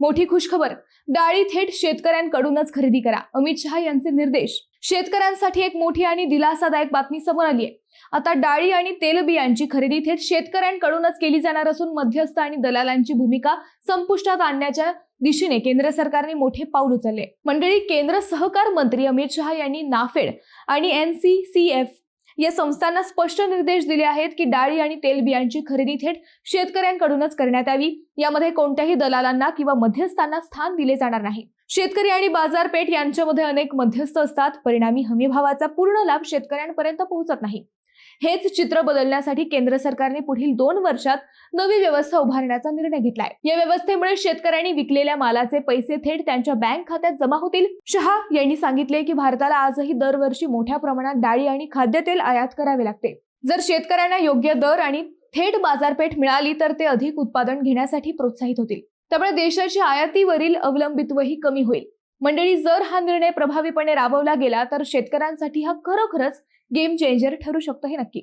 मोठी खुशखबर, डाळी थेट शेतकऱ्यांकडूनच खरेदी करा. अमित शहा यांचे निर्देश. शेतकऱ्यांसाठी एक मोठी आणि दिलासादायक बातमी समोर आली आहे. आता डाळी आणि तेलबियांची खरेदी थेट शेतकऱ्यांकडूनच केली जाणार असून मध्यस्थ आणि दलालांची भूमिका संपुष्टात आणण्याच्या दिशेने केंद्र सरकारने मोठे पाऊल उचलले. मंडळी, केंद्र सहकार मंत्री अमित शहा यांनी नाफेड आणि NCCF या संस्थांना स्पष्ट निर्देश दिले आहेत की डाळी आणि तेलबियांची खरेदी थेट शेतकऱ्यांकडूनच करण्यात यावी. यामध्ये कोणत्याही दलालांना किंवा मध्यस्थांना स्थान दिले जाणार नाही. शेतकरी आणि बाजारपेठ यांच्यामध्ये अनेक मध्यस्थ असतात. परिणामी हमीभावाचा पूर्ण लाभ शेतकऱ्यांपर्यंत पोहोचत नाही. हेच चित्र बदलण्यासाठी केंद्र सरकारने पुढील 2 वर्षात नवी व्यवस्था उभारण्याचा निर्णय घेतलाय. या व्यवस्थेमुळे शेतकऱ्यांनी विकलेल्या मालाचे पैसे थेट त्यांच्या बँक खात्यात जमा होतील. शहा यांनी सांगितले की भारताला आजही दरवर्षी मोठ्या प्रमाणात डाळी आणि खाद्यतेल आयात करावे लागते. जर शेतकऱ्यांना योग्य दर आणि थेट बाजारपेठ मिळाली तर ते अधिक उत्पादन घेण्यासाठी प्रोत्साहित होतील. त्यामुळे देशाच्या आयातीवरील अवलंबित्वही कमी होईल. मंडळी, जर हा निर्णय प्रभावीपणे राबवला गेला तर शेतकऱ्यांसाठी हा खरोखरच गेम चेंजर ठरू शकतो हे नक्की.